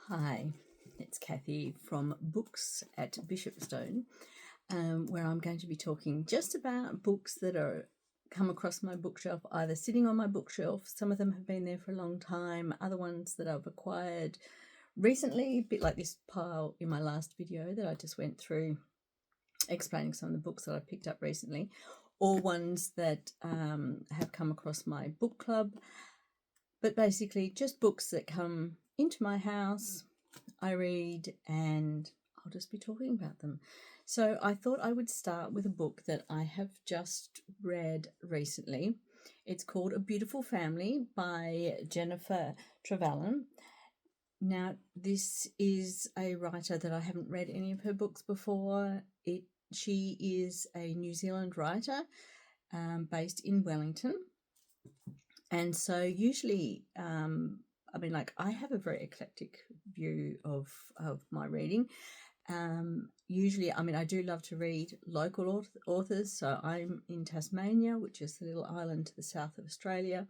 Hi, it's Kathy from Books at Bishopstone, where I'm going to be talking just about books that are come across my bookshelf, either sitting on my bookshelf. Some of them have been there for a long time, other ones that I've acquired recently, a bit like this pile in my last video that I just went through explaining some of the books that I picked up recently, or ones that have come across my book club. But basically just books that come into my house, I read, and I'll just be talking about them. So I thought I would start with a book that I have just read recently. It's called A Beautiful Family by Jennifer Trevelan. Now, this is a writer that I haven't read any of her books before. She is a New Zealand writer based in Wellington. And so usually, I have a very eclectic view of my reading. Usually, I do love to read local authors. So I'm in Tasmania, which is the little island to the south of Australia.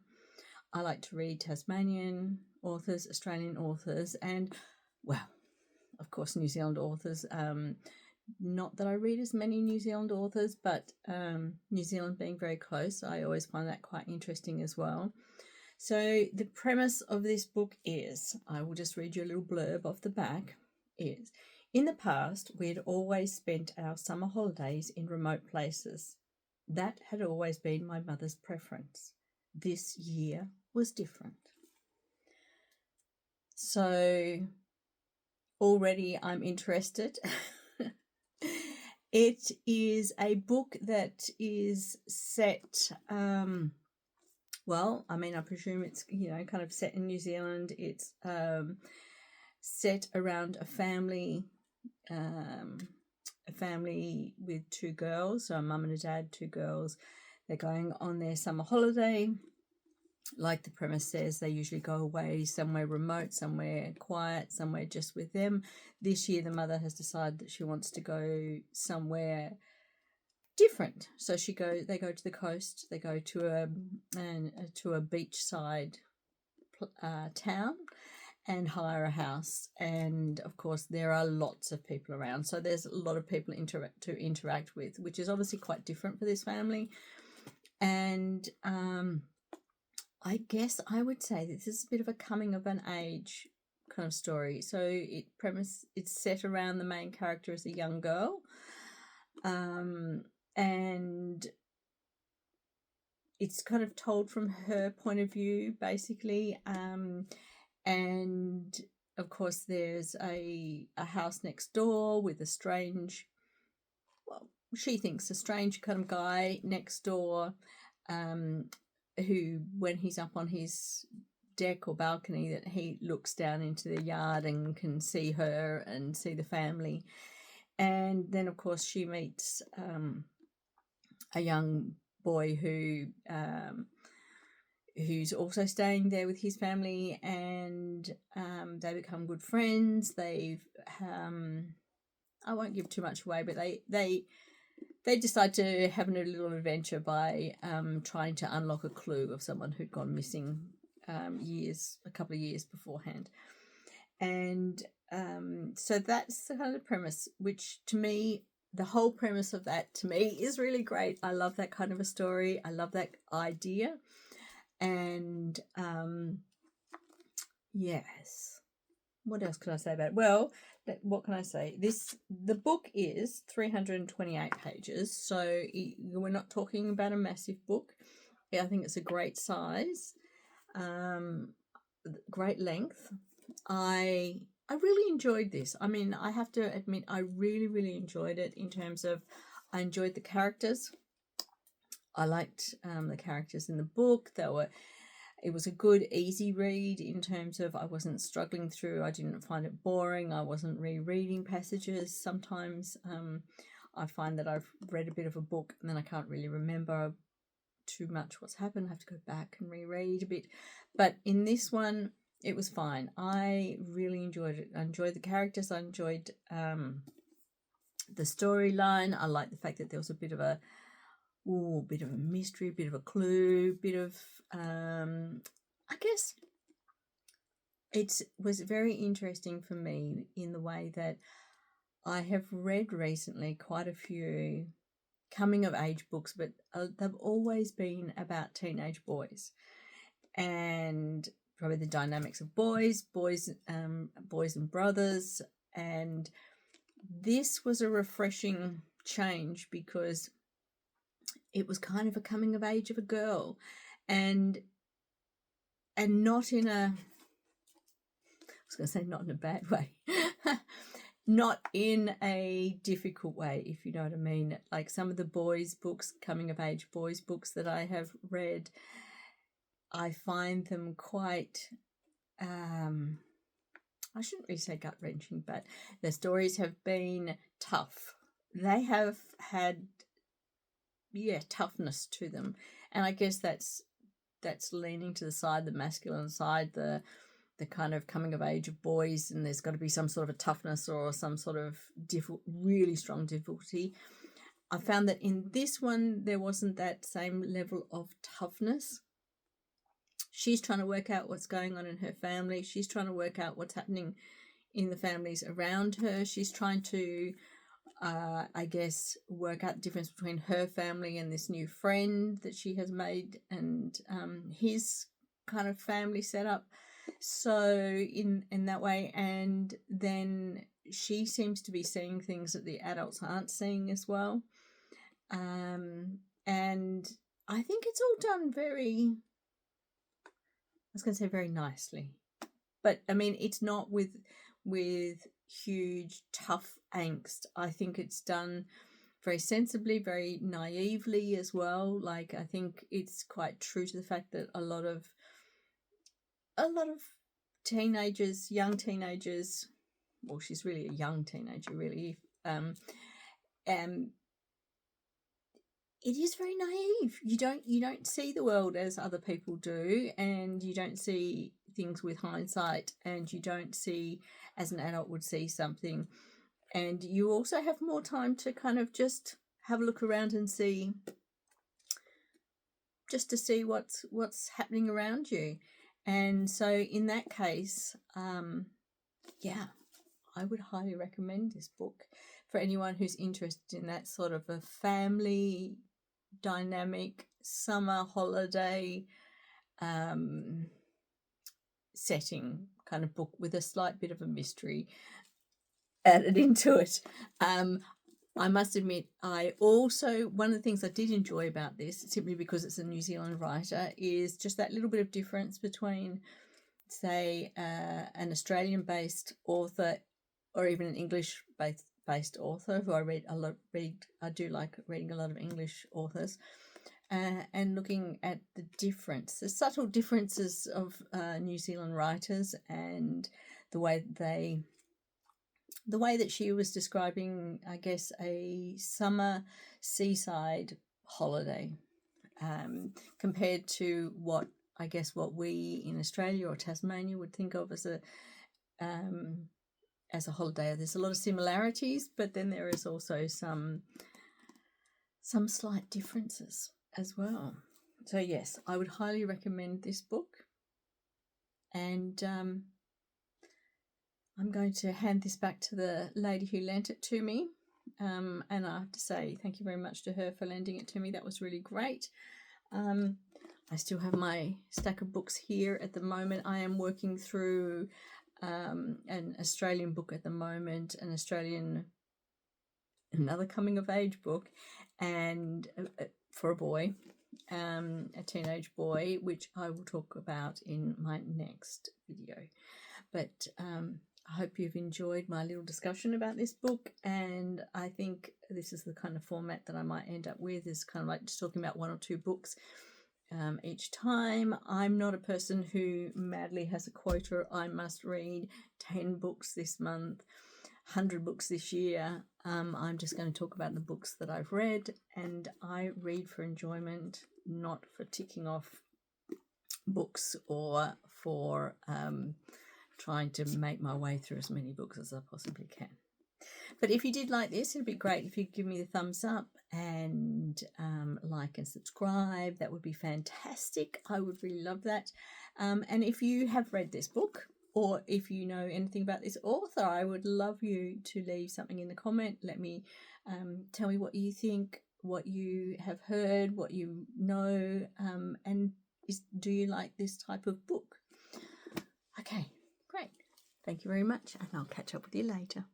I like to read Tasmanian authors, Australian authors, and, well, of course, New Zealand authors. Not that I read as many New Zealand authors, but New Zealand being very close, I always find that quite interesting as well. So the premise of this book is, I will just read you a little blurb off the back, is, in the past, we had always spent our summer holidays in remote places. That had always been my mother's preference. This year was different. So already I'm interested. It is a book that is set, I presume it's, kind of set in New Zealand. It's set around a family with two girls, so a mum and a dad, two girls. They're going on their summer holiday. Like the premise says, they usually go away somewhere remote, somewhere quiet, somewhere just with them. This year, the mother has decided that she wants to go somewhere different. So they go to the coast. They go to a beachside town and hire a house. And of course, there are lots of people around. So there's a lot of people to interact with, which is obviously quite different for this family. And I guess I would say this is a bit of a coming of an age kind of story. So it's set around the main character as a young girl, and it's kind of told from her point of view, basically. And of course, there's a house next door with a strange, well, she thinks a strange kind of guy next door, who, when he's up on his deck or balcony, that he looks down into the yard and can see her and see the family. And then, of course, she meets a young boy who's also staying there with his family, and they become good friends. I won't give too much away, but they decide to have a little adventure by trying to unlock a clue of someone who'd gone missing a couple of years beforehand. And so that's the kind of premise, which to me, the whole premise of that to me is really great. I love that kind of a story. I love that idea. And yes, what else can I say about it? Well, what can I say? The book is 328 pages, so we're not talking about a massive book. I think it's a great size, great length. I really enjoyed this. I mean, I have to admit, I really, really enjoyed it in terms of I enjoyed the characters. I liked the characters in the book. It was a good, easy read in terms of I wasn't struggling through. I didn't find it boring. I wasn't rereading passages. Sometimes I find that I've read a bit of a book and then I can't really remember too much what's happened. I have to go back and reread a bit. But in this one, it was fine. I really enjoyed it. I enjoyed the characters. I enjoyed the storyline. I liked the fact that there was a bit of a mystery, a bit of a clue, bit of, I guess, it was very interesting for me in the way that I have read recently quite a few coming of age books, but they've always been about teenage boys and probably the dynamics of boys and brothers. And this was a refreshing change because it was kind of a coming of age of a girl, and not in a, I was going to say not in a bad way, not in a difficult way, if you know what I mean. Like some of the boys' books, coming of age boys' books that I have read, I find them quite, I shouldn't really say gut-wrenching, but the stories have been tough. They have had, toughness to them. And I guess that's leaning to the side, the masculine side, the kind of coming of age of boys, and there's got to be some sort of a toughness or some sort of really strong difficulty. I found that in this one, there wasn't that same level of toughness. She's trying to work out what's going on in her family. She's trying to work out what's happening in the families around her. She's trying to, I guess, work out the difference between her family and this new friend that she has made, and his kind of family setup. So in that way, and then she seems to be seeing things that the adults aren't seeing as well. And I think it's all done very, I was going to say very nicely, but I mean, it's not with huge tough angst. I think it's done very sensibly, very naively as well. Like, I think it's quite true to the fact that a lot of teenagers, young teenagers, well, she's really a young teenager, really, it is very naive. You don't see the world as other people do, and you don't see things with hindsight, and you don't see as an adult would see something. And you also have more time to kind of just have a look around and see, just to see what's happening around you. And so in that case, I would highly recommend this book for anyone who's interested in that sort of a family dynamic summer holiday setting kind of book with a slight bit of a mystery added into it. I must admit, I also, one of the things I did enjoy about this, simply because it's a New Zealand writer, is just that little bit of difference between, say, an Australian-based author or even an English-based author who I do like reading a lot of English authors, and looking at the subtle differences of New Zealand writers, and the way that she was describing, I guess, a summer seaside holiday, compared to what we in Australia or Tasmania would think of as a holiday. There's a lot of similarities, but then there is also some slight differences as well. So yes, I would highly recommend this book, and I'm going to hand this back to the lady who lent it to me, and I have to say thank you very much to her for lending it to me. That was really great. I still have my stack of books here at the moment. I am working through an Australian book at the moment, another coming of age book, and for a boy, a teenage boy, which I will talk about in my next video. But I hope you've enjoyed my little discussion about this book, and I think this is the kind of format that I might end up with, is kind of like just talking about one or two books each time. I'm not a person who madly has a quota. I must read 10 books this month, 100 books this year. I'm just going to talk about the books that I've read, and I read for enjoyment, not for ticking off books or for trying to make my way through as many books as I possibly can. But if you did like this, it'd be great if you'd give me the thumbs up and like and subscribe. That would be fantastic. I would really love that. And if you have read this book, or if you know anything about this author, I would love you to leave something in the comment. Let me tell me what you think, what you have heard, what you know, and do you like this type of book? Okay, great. Thank you very much, and I'll catch up with you later.